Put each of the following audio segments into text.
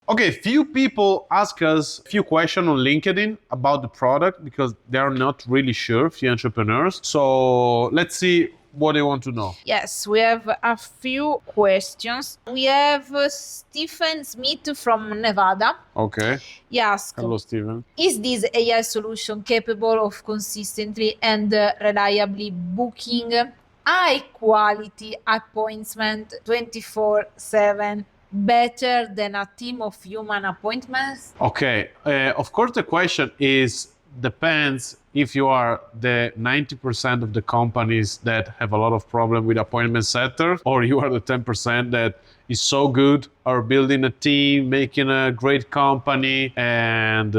Okay, few people ask us a few questions on LinkedIn about the product because they're not really sure, few entrepreneurs. So let's see what they want to know. Yes, we have a few questions. We have Stephen Smith from Nevada. Okay. He asks, Hello, Steven. is this AI solution capable of consistently and reliably booking high quality appointment 24/7 better than a team of human appointments? Okay, of course the question is depends if you are the 90% of the companies that have a lot of problem with appointment setter, or you are the 10% that is so good, are building a team, making a great company, and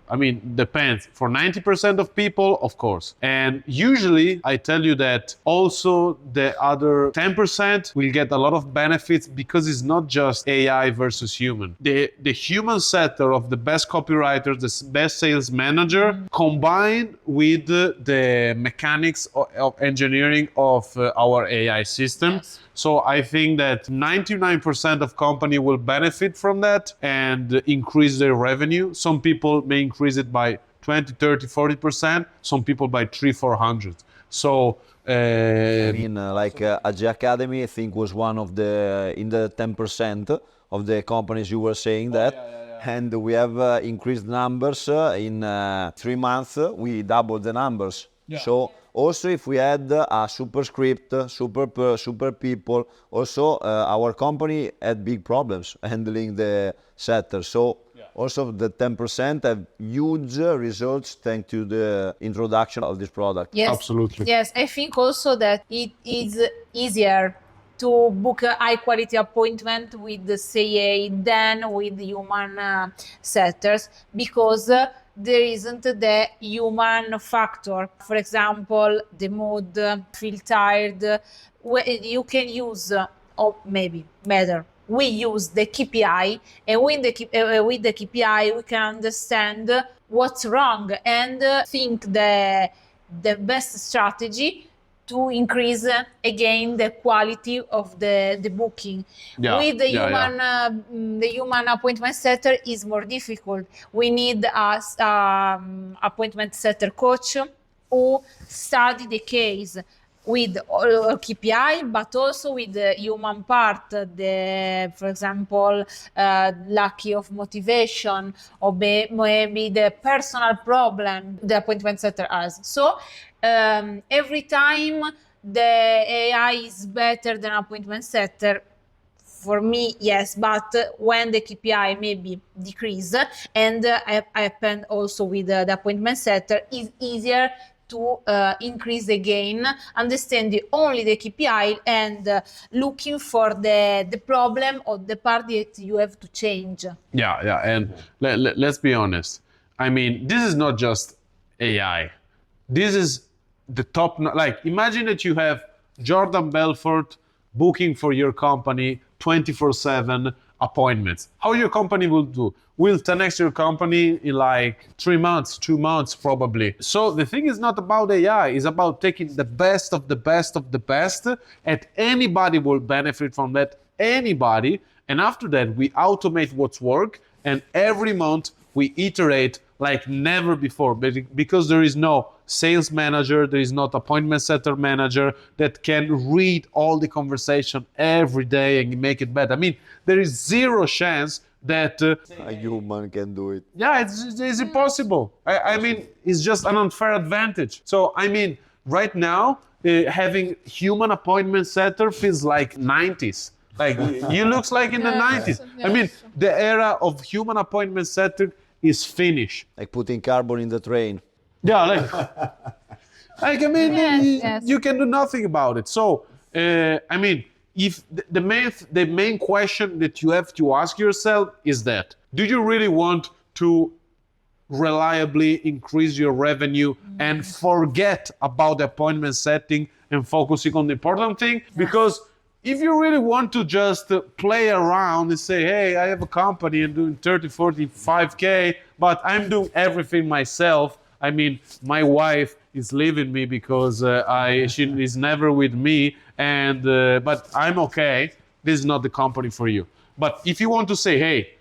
I mean, depends. For 90% of people, of course. And usually, I tell you that also the other 10% will get a lot of benefits because it's not just AI versus human. The human setter of the best copywriter, the best sales manager, combined with the mechanics of engineering of our AI system. Yes. So I think that 99% of company will benefit from that and increase their revenue. Some people may increase it by 20, 30, 40%. Some people by 300-400. So I mean, AG Academy, I think, was one of the in the 10% of the companies you were saying that. And we have increased numbers in 3 months. We doubled the numbers. So also, if we add a superscript, super people, also our company had big problems handling the setter. So also the 10% have huge results thanks to the introduction of this product. Yes, Absolutely. Yes, I think also that it is easier to book a high quality appointment with the SAIHEY than with human setters because there isn't the human factor. For example, the mood, feel tired. You can use, or maybe better, we use the KPI, and with the KPI we can understand what's wrong and think the best strategy to increase again the quality of the booking. With the human appointment setter is more difficult. We need a appointment setter coach who study the case with KPI, but also with the human part, for example, lack of motivation, or maybe the personal problem the appointment setter has. So every time the AI is better than appointment setter, for me, yes, but when the KPI maybe decrease and happen also with the appointment setter, is easier to increase again, understanding only the KPI and looking for the problem or the part that you have to change. Yeah, and let's be honest. I mean, this is not just AI. This is the top. Like, imagine that you have Jordan Belfort booking for your company 24/7 appointments. How your company will do? Will 10x your company in like 3 months, 2 months probably. So the thing is not about AI, it's about taking the best of the best of the best, and anybody will benefit from that, anybody. And after that, we automate what's work, and every month we iterate like never before, because there is no sales manager, there is not appointment setter manager that can read all the conversation every day and make it better. I mean, there is zero chance that a human can do it. Yeah, it's impossible. I mean, it's just an unfair advantage. So I mean, right now, having human appointment setter feels like 90s. Like, you looks like in the 90s. I mean, the era of human appointment setter is finished. Like putting carbon in the train. Yeah, like I mean, you can do nothing about it. So, I mean, if the main question that you have to ask yourself is that, do you really want to reliably increase your revenue and forget about the appointment setting and focusing on the important thing? Because if you really want to just play around and say, hey, I have a company and doing 30, 40, 5K, but I'm doing everything myself. I mean, my wife is leaving me because she is never with me, but I'm okay. This is not the company for you. But if you want to say, hey,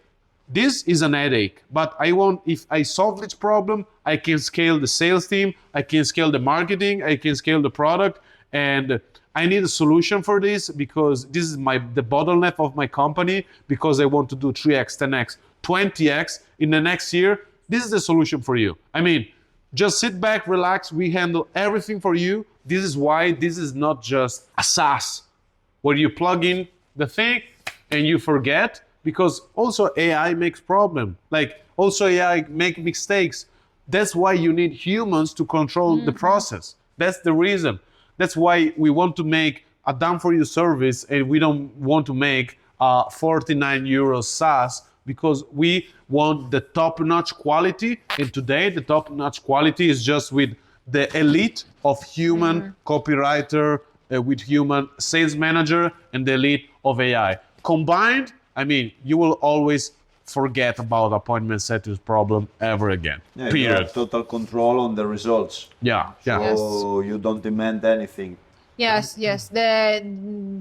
this is an headache, but I want, if I solve this problem, I can scale the sales team, I can scale the marketing, I can scale the product, and I need a solution for this because this is the bottleneck of my company, because I want to do 3x, 10x, 20x in the next year. This is the solution for you. I mean, just sit back, relax, we handle everything for you. This is why this is not just a SaaS where you plug in the thing and you forget, because also AI makes problem. Like also AI make mistakes. That's why you need humans to control the process. That's the reason. That's why we want to make a done for you service, and we don't want to make a 49 euros SaaS, because we want the top-notch quality. And today the top-notch quality is just with the elite of human copywriter, with human sales manager, and the elite of AI. Combined, I mean, you will always forget about appointment setting problem ever again. Yeah, you Period. have total control on the results. Yeah, yeah. So you don't demand anything. Yes, the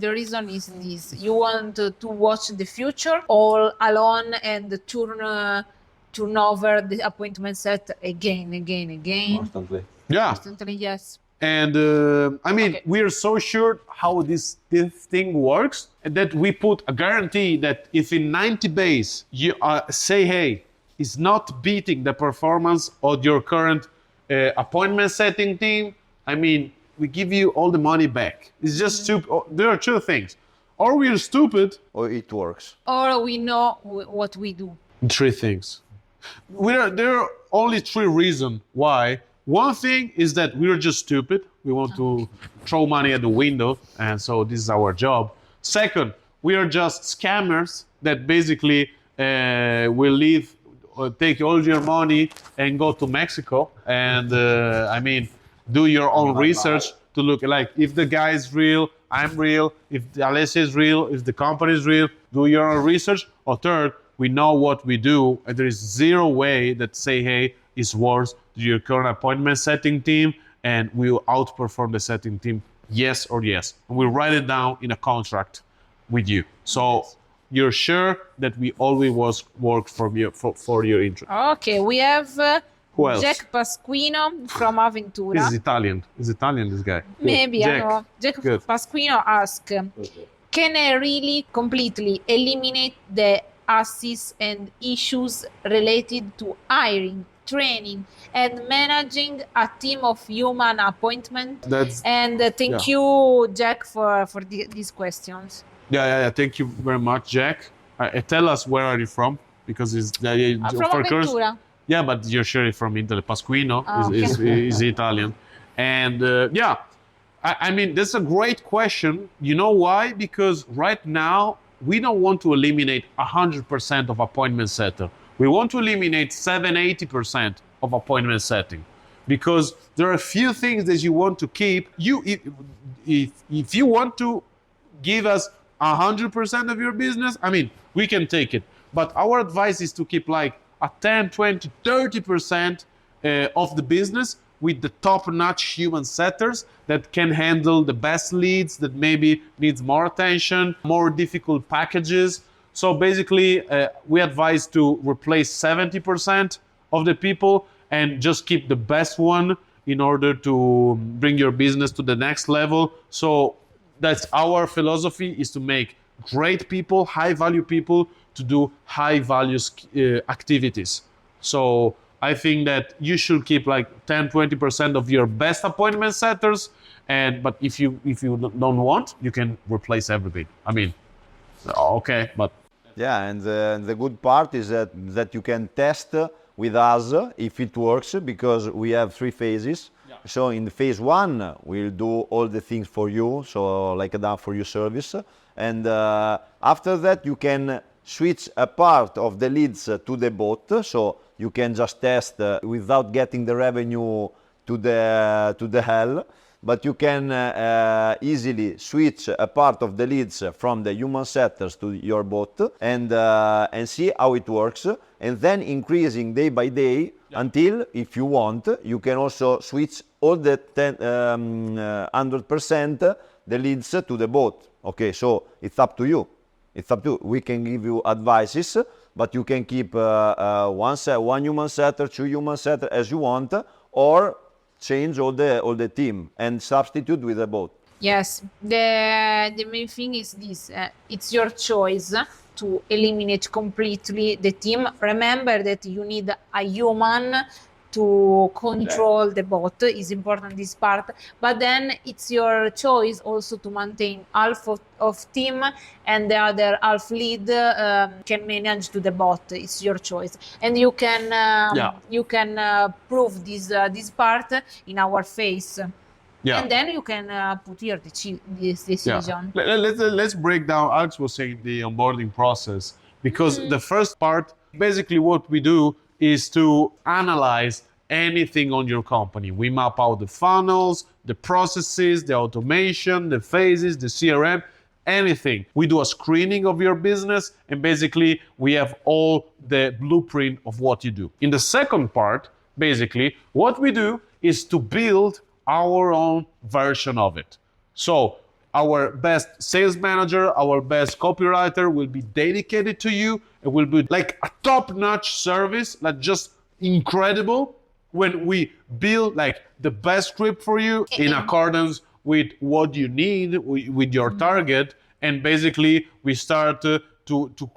reason is this: you want to watch the future all alone and turn over the appointment set again. Constantly. Yeah. Constantly, yes. And I mean, we are so sure how this thing works that we put a guarantee that if in 90 days you SAIHEY is not beating the performance of your current appointment setting team, I mean, we give you all the money back. It's just stupid. There are two things: or we're stupid, Or it works. Or we know what we do. three things. There are only three reasons why. One thing is that we're just stupid. We want to throw money at the window, and so this is our job. Second, we are just scammers that basically will leave, take all your money and go to Mexico. And I mean, do your own research to look like if the guy is real, I'm real, if Alessia is real, if the company is real, do your own research. Or third, we know what we do, and there is zero way that SAIHEY is worse to your current appointment setting team, and we will outperform the setting team, yes or yes. And we'll write it down in a contract with you. So you're sure that we always work for your interest. Okay, we have Who else? Jack Pasquino from Aventura. This is Italian. He's Italian, this guy. Maybe, Jack. I know. Jack Good. Pasquino asks, can I really completely eliminate the assets and issues related to hiring, training, and managing a team of human appointment? And thank you, Jack, for these questions. Yeah. Thank you very much, Jack. Tell us, where are you from? Because it's From Aventura. Yeah, but you're sure from Italy. Pasquino Okay. is Italian. And yeah, I mean, that's a great question. You know why? Because right now, we don't want to eliminate 100% of appointment setter. We want to eliminate 70-80% of appointment setting. Because there are a few things that you want to keep. If you want to give us 100% of your business, I mean, we can take it. But our advice is to keep like a 10, 20, 30% of the business with the top-notch human setters that can handle the best leads, that maybe needs more attention, more difficult packages. So basically, we advise to replace 70% of the people and just keep the best one in order to bring your business to the next level. So that's our philosophy, is to make great people, high-value people, to do high-value activities. So I think that you should keep like 10-20% of your best appointment setters, but if you don't want, you can replace everything. I mean, okay, but yeah, and the good part is that you can test with us if it works, because we have 3 phases. Yeah. So in phase 1, we'll do all the things for you, so like a done for you service, and after that you can switch a part of the leads to the bot, so you can just test without getting the revenue to the hell, but you can easily switch a part of the leads from the human setters to your bot and see how it works, and then increasing day by day until, if you want, you can also switch all the 100% the leads to the bot. Okay, so it's up to you. It's up to you. We can give you advices, but you can keep one human setter, two human setter as you want, or change all the team and substitute with a bot. Yes, the main thing is this: it's your choice to eliminate completely the team. Remember that you need a human to control the bot. Is important this part, but then it's your choice also to maintain half of team and the other half lead can manage to the bot. It's your choice, and you can prove this part in our face. Yeah. And then you can put your this decision. Let's break down. Alex was saying the onboarding process, because the first part, basically what we do is to analyze anything on your company. We map out the funnels, the processes, the automation, the phases, the CRM, anything. We do a screening of your business, and basically we have all the blueprint of what you do. In the second part, basically what we do is to build our own version of it. So our best sales manager, our best copywriter will be dedicated to you. It will be like a top-notch service, like just incredible, when we build like the best script for you in accordance with what you need, with your target. And basically we start to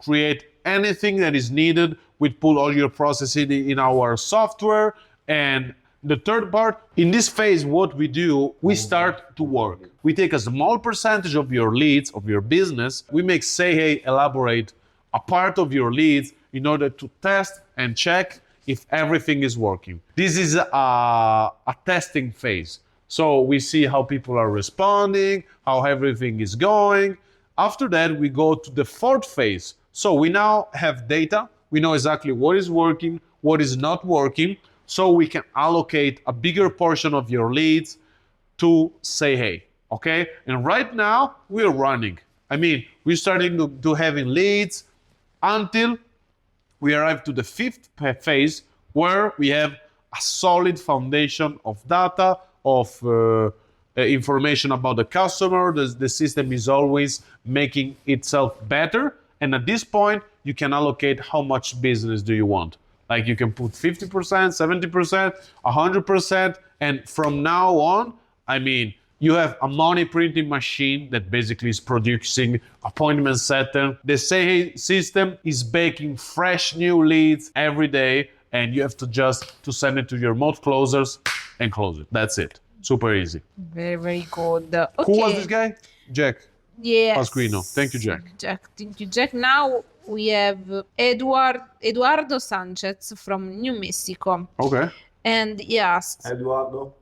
create anything that is needed. We put all your processes in our software. And the third part, in this phase, what we do, we start to work. We take a small percentage of your leads, of your business. We make SAIHEY elaborate a part of your leads in order to test and check if everything is working. This is a testing phase. So we see how people are responding, how everything is going. After that, we go to the fourth phase. So we now have data. We know exactly what is working, what is not working. So we can allocate a bigger portion of your leads to SAIHEY, okay? And right now, we're running. I mean, we're starting to having leads until we arrive to the fifth phase, where we have a solid foundation of data, of information about the customer. The system is always making itself better. And at this point, you can allocate how much business do you want. Like you can put 50%, 70%, 100%. And from now on, I mean, you have a money printing machine that basically is producing appointment setter. The SAIHEY system is baking fresh new leads every day. And you have to just to send it to your remote closers and close it. That's it. Super easy. Very, very good. Okay. Who was this guy? Jack. Yes. Pasquino. Thank you, Jack. Thank you, Jack. Now we have Eduardo Sanchez from New Mexico. Okay. And he asks, Eduardo.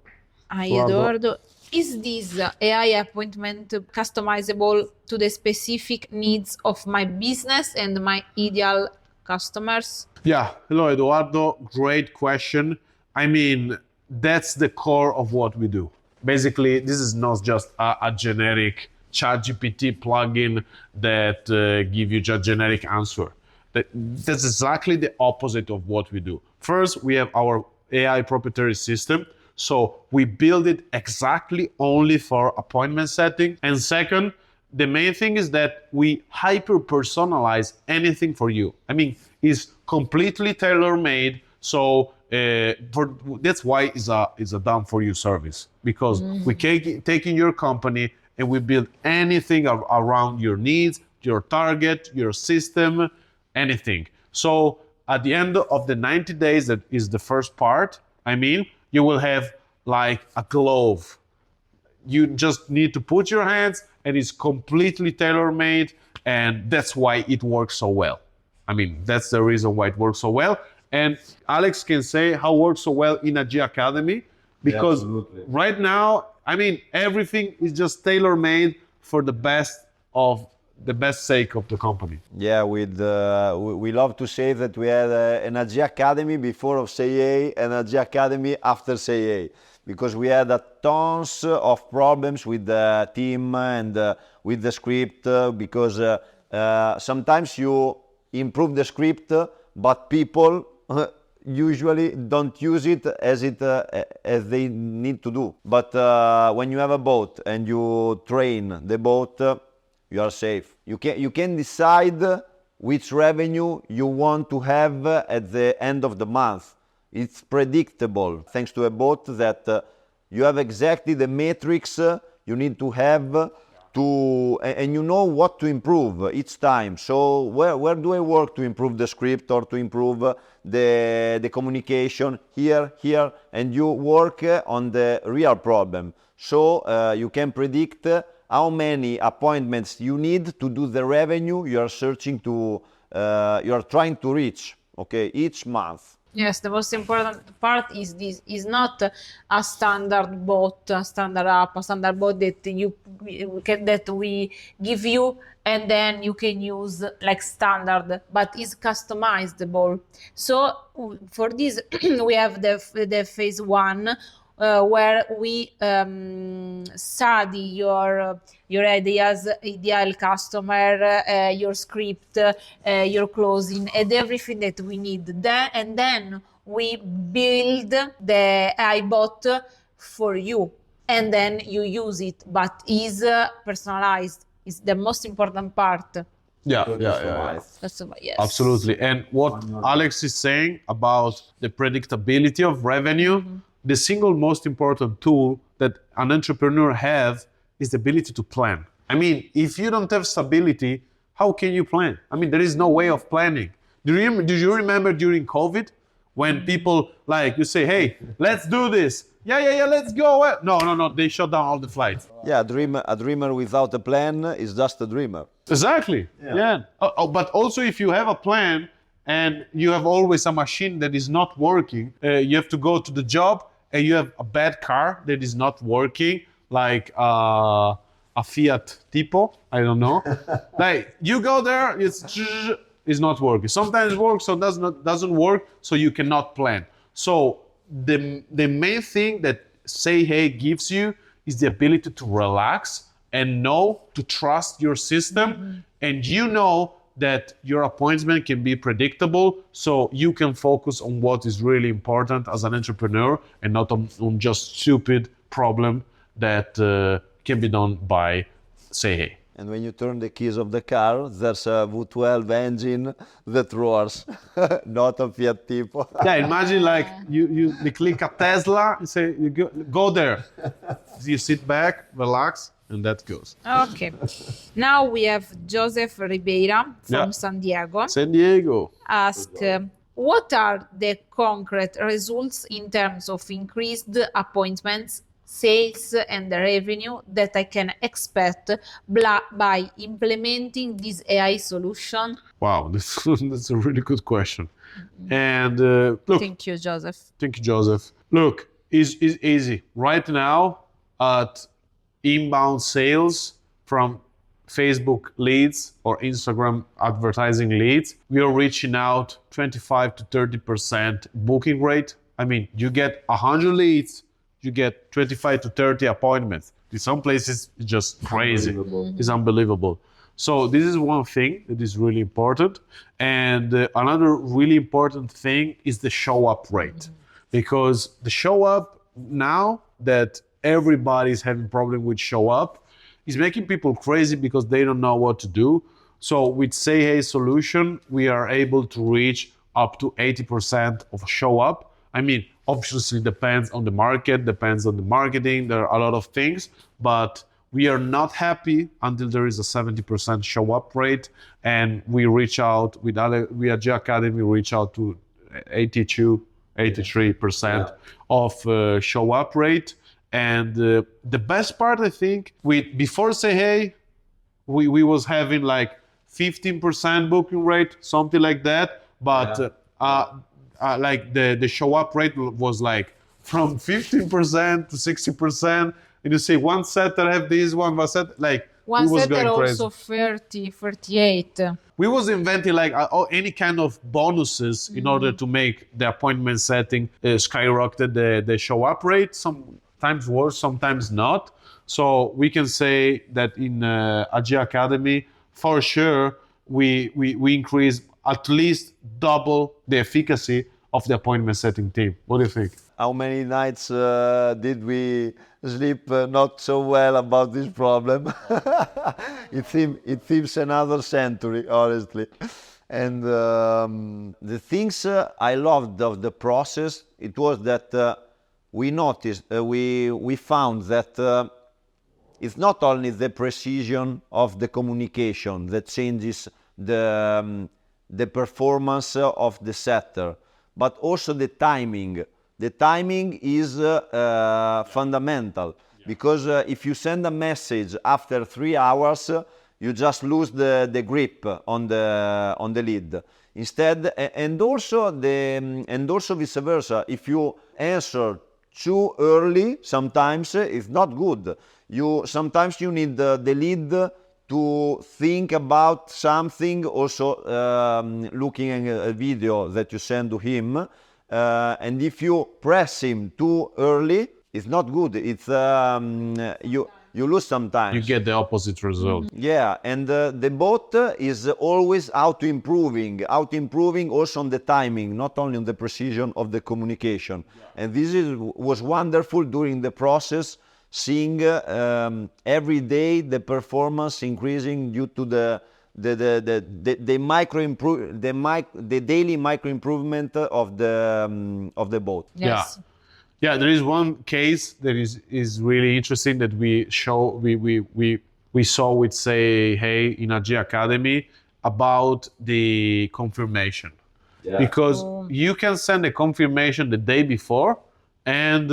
Hi, Eduardo. Is this AI appointment customizable to the specific needs of my business and my ideal customers? Yeah. Hello, Eduardo. Great question. I mean, that's the core of what we do. Basically, this is not just a generic ChatGPT plugin that give you just generic answer. That's exactly the opposite of what we do. First, we have our AI proprietary system. So we build it exactly only for appointment setting. And second, the main thing is that we hyper personalize anything for you. I mean, it's completely tailor-made. So that's why it's a done for you service, because we take in your company and we build anything around your needs, your target, your system, anything. So at the end of the 90 days, that is the first part, I mean, you will have like a glove. You just need to put your hands and it's completely tailor-made, and that's why it works so well. I mean, that's the reason why it works so well. And Alex can say how it works so well in a G Academy, because right now, I mean, everything is just tailor-made for the best sake of the company. Yeah, we love to say that we had an AG Academy before of SAIHEY and an AG Academy after SAIHEY, because we had tons of problems with the team and with the script, because sometimes you improve the script, but people usually don't use it as they need to do. But when you have a bot and you train the bot, you are safe. You can decide which revenue you want to have at the end of the month. It's predictable thanks to a bot that you have exactly the metrics you need to have and you know what to improve each time. So where do I work to improve the script or to improve the communication? Here, and you work on the real problem. So you can predict how many appointments you need to do the revenue you are searching to, you are trying to reach, okay, each month. Yes, the most important part is this is not a standard bot, a standard app, a standard bot that we give you and then you can use like standard, but is customizable. So for this we have the phase one. Where we study your ideas, ideal customer, your script, your closing, and everything that we need. Then we build the AI bot for you, and then you use it. But is personalized. Is the most important part. Yeah. Yes. Absolutely. And what Alex is saying about the predictability of revenue, the single most important tool that an entrepreneur has is the ability to plan. I mean, if you don't have stability, how can you plan? I mean, there is no way of planning. Do you remember during COVID when people like, you say, hey, let's do this. Yeah, let's go. No, they shut down all the flights. Yeah, a dreamer without a plan is just a dreamer. Exactly, yeah. But also if you have a plan and you have always a machine that is not working, you have to go to the job and you have a bad car that is not working, like a Fiat Tipo, I don't know. Like you go there, it's not working. Sometimes it works, so doesn't work, so you cannot plan. So the main thing that SAIHEY gives you is the ability to relax and know to trust your system, and you know that your appointment can be predictable, so you can focus on what is really important as an entrepreneur and not on just stupid problem that can be done by SAIHEY. And when you turn the keys of the car, there's a V12 engine that roars, not a Fiat Tipo. Yeah, imagine like you click a Tesla and say, you go there. You sit back, relax, and that goes. Okay. Now we have Joseph Ribeira from San Diego. San Diego. Ask, what are the concrete results in terms of increased appointments, sales, and the revenue that I can expect by implementing this AI solution? Wow, that's a really good question. And look, Thank you, Joseph. Thank you, Joseph. Look, it's easy. Right now, at inbound sales from Facebook leads or Instagram advertising leads, we are reaching out 25 to 30% booking rate. I mean, you get 100 leads, you get 25 to 30 appointments. In some places, it's just crazy. It's unbelievable. So this is one thing that is really important. And another really important thing is the show up rate. Because the show up now that everybody's having problem with show up is making people crazy because they don't know what to do. So with SAIHEY solution, we are able to reach up to 80% of show up. I mean, obviously depends on the market, depends on the marketing, there are a lot of things, but we are not happy until there is a 70% show up rate. And we reach out with G Academy, we reach out to 83% of show up rate. And the best part, I think, before SAIHEY, we was having like 15% booking rate, something like that. But like the show up rate was like from 15% to 60%. And you say one setter have this, one set, like one was setter going crazy. Also 30, 38. We was inventing like any kind of bonuses in order to make the appointment setting skyrocket the show up rate. Sometimes worse, sometimes not. So we can say that in G Academy, for sure, we increase at least double the efficacy of the appointment setting team. What do you think? How many nights did we sleep not so well about this problem? It seems another century, honestly. And the things I loved of the process, it was that we noticed, we found that it's not only the precision of the communication that changes the performance of the setter, but also the timing. The timing is fundamental, because if you send a message after 3 hours, you just lose the grip on the lead. Instead, and also vice versa. If you answer too early, sometimes it's not good. Sometimes you need the lead to think about something, also looking at a video that you send to him. And if you press him too early, it's not good. It's you lose sometimes. You get the opposite result. Yeah, and the bot is always auto-improving also on the timing, not only on the precision of the communication. And this was wonderful during the process, seeing every day the performance increasing due to the daily micro improvement of the bot. Yes. Yeah, there is one case that is really interesting that we saw with SAIHEY in AG Academy about the confirmation. Yeah. Because you can send a confirmation the day before, and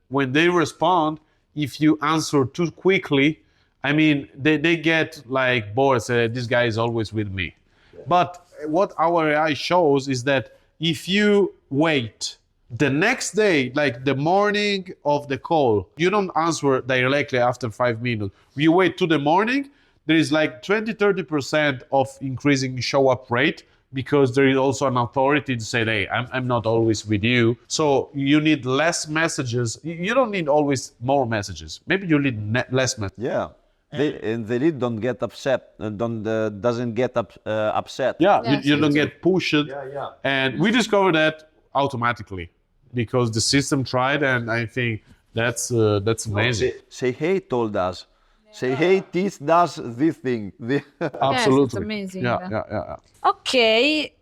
when they respond, if you answer too quickly, I mean, they get like bored, say, this guy is always with me. Yeah. But what our AI shows is that if you wait the next day, like the morning of the call, you don't answer directly after 5 minutes. You wait to the morning, there is like 20-30% of increasing show up rate, because there is also an authority to say, hey, I'm not always with you. So you need less messages. You don't need always more messages. Maybe you need less messages. Yeah. The lead don't get upset, doesn't get upset. Yeah, Yes, you don't true. get pushed. Yeah. And we discovered that automatically because the system tried, and I think that's amazing. SAIHEY told us. SAIHEY does this thing. Absolutely. Yes, it's amazing. Yeah. Okay,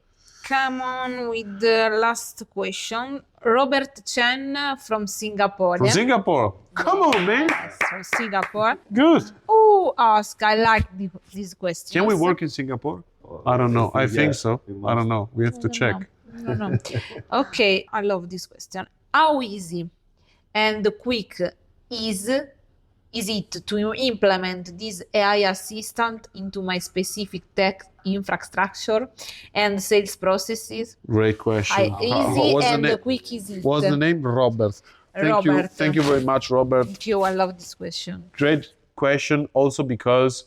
come on with the last question. Robert Chen from Singapore. From Singapore. Come on, man. Yes, from Singapore. Good. Who asked? I like this question. Can we work in Singapore? I don't know. I think so. I don't know. We have to check. No. Okay, I love this question. How easy and quick is it to implement this AI assistant into my specific tech infrastructure and sales processes? Great question. Easy What's the and name? quick is it? What's the name? Robert. Robert. Thank you very much, Robert. Thank you. I love this question. Great question also because,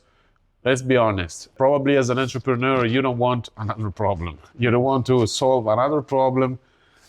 let's be honest, probably as an entrepreneur, you don't want another problem. You don't want to solve another problem.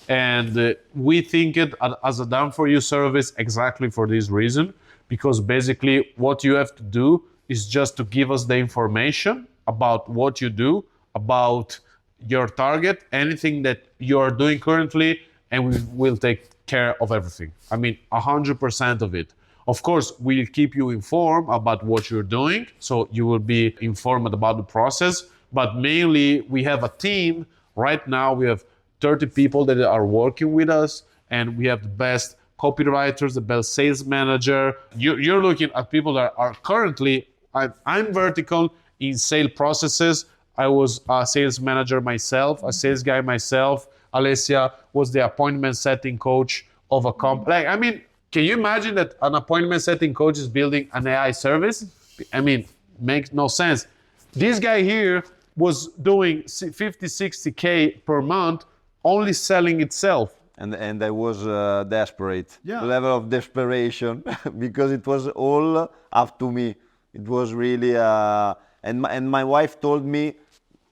And we think it as a done-for-you service exactly for this reason, because basically what you have to do is just to give us the information about what you do, about your target, anything that you're doing currently, and we will take care of everything. I mean, 100% of it. Of course, we'll keep you informed about what you're doing, so you will be informed about the process. But mainly, we have a team. Right now, we have 30 people that are working with us, and we have the best copywriters, the best sales manager. You're looking at people that are currently, I'm vertical in sales processes. I was a sales manager myself, a sales guy myself. Alessia was the appointment setting coach of a company. Like, I mean, can you imagine that an appointment setting coach is building an AI service? I mean, makes no sense. This guy here was doing 50, 60K per month, only selling itself. And I was desperate. Yeah. Level of desperation because it was all up to me. It was really, and my wife told me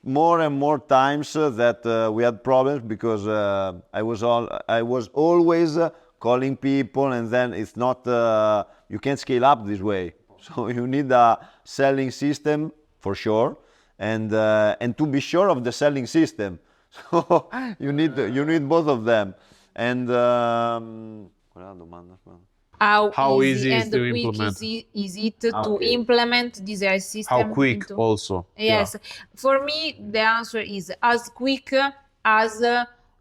more and more times that we had problems because I was always calling people, and then it's not, you can't scale up this way. So you need a selling system for sure, and to be sure of the selling system. So you need both of them. And qual è la domanda? How easy is and to quick implement? is it to implement this AI system? How quick also? Yes, for me the answer is as quick as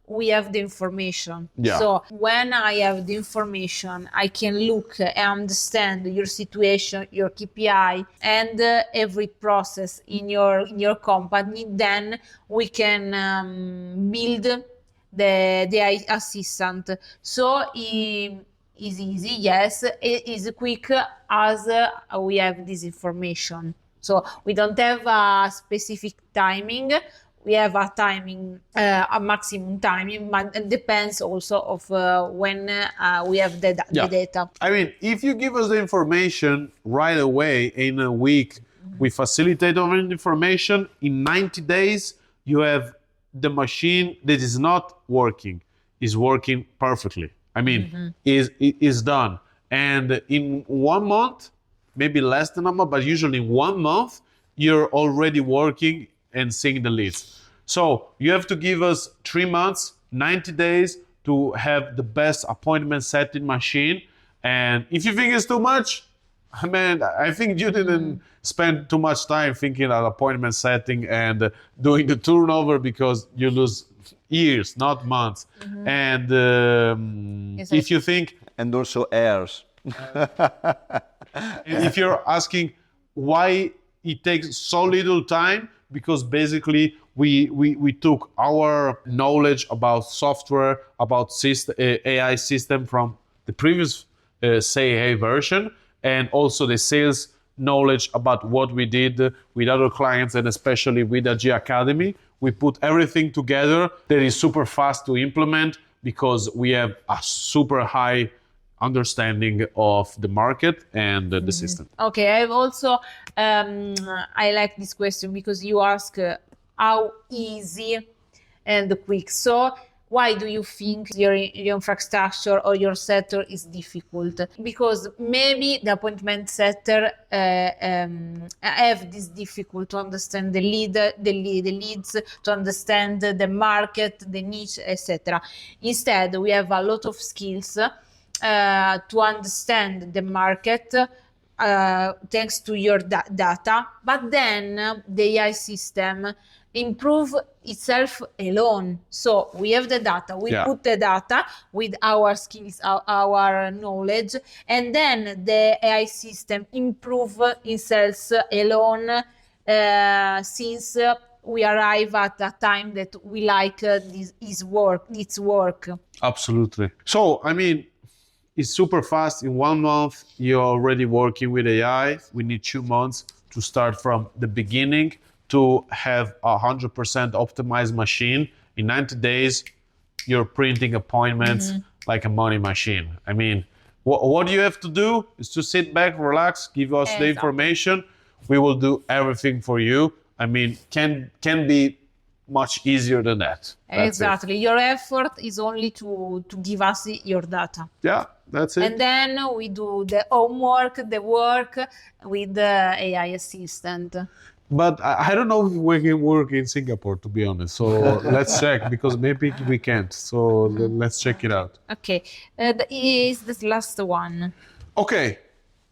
we have the information. Yeah. So when I have the information, I can look and understand your situation, your KPI, and every process in your company. Then we can build the AI assistant. So is easy, yes. It is quick as we have this information. So we don't have a specific timing. We have a timing, a maximum timing, but it depends also of when we have the data. I mean, if you give us the information right away in a week, we facilitate our information. In 90 days, you have the machine that is not working is working perfectly. I mean, is done. And in 1 month, maybe less than a month, but usually in 1 month, you're already working and seeing the leads. So you have to give us 3 months, 90 days to have the best appointment setting machine. And if you think it's too much, man, I think you didn't spend too much time thinking about appointment setting and doing the turnover, because you lose years, not months. And if you think, And also heirs. if you're asking why it takes so little time, because basically we took our knowledge about software, about AI system from the previous SAIHEY version, and also the sales knowledge about what we did with other clients, and especially with the G Academy. We put everything together that is super fast to implement, because we have a super high understanding of the market and the system. Okay, I've also I like this question because you ask how easy and quick. So why do you think your infrastructure or your sector is difficult? Because maybe the appointment setter have this difficult to understand the leads, to understand the market, the niche, etc. Instead, we have a lot of skills to understand the market thanks to your data, but then the AI system improve itself alone. So we have the data, we put the data with our skills, our knowledge, and then the AI system improve itself alone since we arrive at a time that we like its work. Absolutely. So, I mean, it's super fast. In 1 month, you're already working with AI. We need 2 months to start from the beginning to have 100% optimized machine. In 90 days, you're printing appointments like a money machine. I mean, what you have to do is to sit back, relax, give us the information. We will do everything for you. I mean, can be much easier than that. Exactly. Your effort is only to give us your data. Yeah, that's it. And then we do the homework, the work with the AI assistant. But I don't know if we can work in Singapore, to be honest. So let's check, because maybe we can't. So let's check it out. Okay. Is this last one? Okay,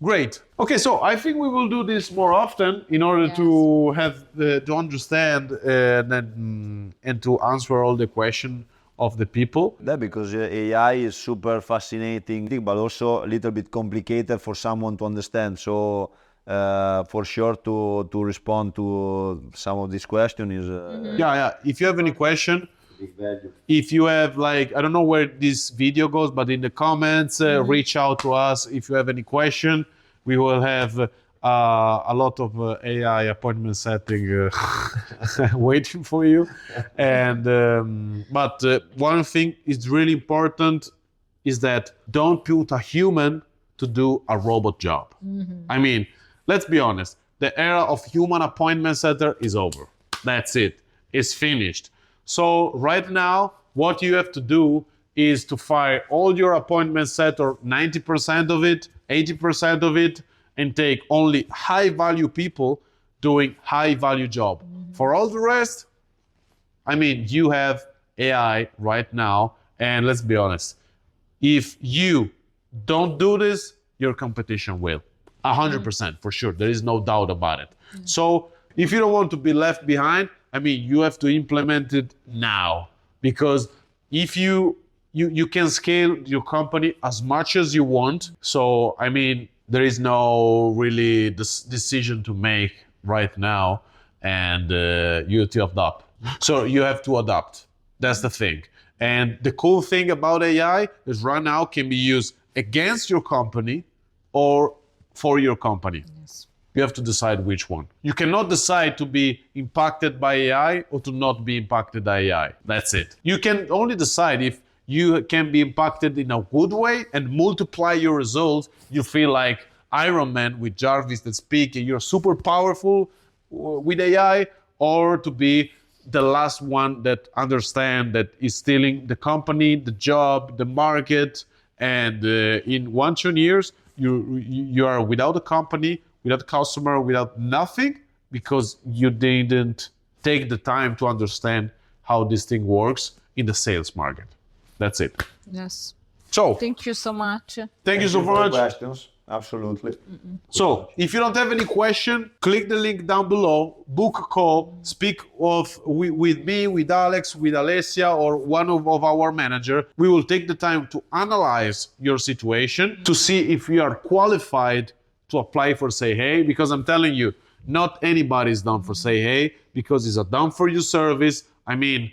great. Okay, so I think we will do this more often in order to have to understand and to answer all the questions of the people. Yeah, because AI is super fascinating, but also a little bit complicated for someone to understand. So for sure to respond to some of these questions is Yeah. If you have any question, if you have, like, I don't know where this video goes, but in the comments, reach out to us if you have any question. We will have a lot of AI appointment setting waiting for you. And but one thing is really important is that don't put a human to do a robot job. I mean, let's be honest. The era of human appointment setter is over. That's it. It's finished. So right now, what you have to do is to fire all your appointment setter, 90% of it, 80% of it, and take only high value people doing high value job. For all the rest, I mean, you have AI right now, and let's be honest, if you don't do this, your competition will. 100% for sure. There is no doubt about it. So if you don't want to be left behind, I mean, you have to implement it now, because if you can scale your company as much as you want. So, I mean, there is no really decision to make right now, and you have to adopt. So you have to adapt. That's the thing. And the cool thing about AI is right now can be used against your company or for your company. Yes. You have to decide which one. You cannot decide to be impacted by AI or to not be impacted by AI. That's it. You can only decide if you can be impacted in a good way and multiply your results. You feel like Iron Man with Jarvis that speak and you're super powerful with AI, or to be the last one that understand that is stealing the company, the job, the market, and in 1-2 years you are without a company, without a customer, without nothing, because you didn't take the time to understand how this thing works in the sales market. That's it. Yes. So Thank you so much. thank you so for the much. questions. Absolutely. So, if you don't have any question, click the link down below, book a call, speak with me, with Alex, with Alessia, or one of our manager. We will take the time to analyze your situation to see if you are qualified to apply for SAIHEY, because I'm telling you, not anybody is done for SAIHEY, because it's a done for you service. I mean,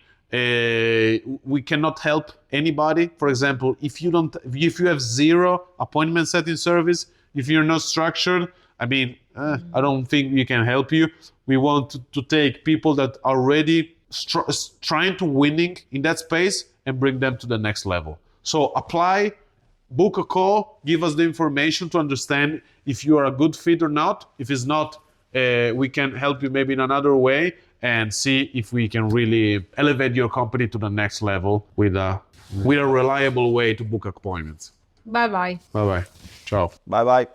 we cannot help anybody. For example, if you have 0 appointment setting service, if you're not structured, I mean, I don't think we can help you. We want to take people that are already trying to winning in that space and bring them to the next level. So apply, book a call, give us the information to understand if you are a good fit or not. If it's not, we can help you maybe in another way, and see if we can really elevate your company to the next level with a reliable way to book appointments. Bye bye. Bye bye. Ciao. Bye bye.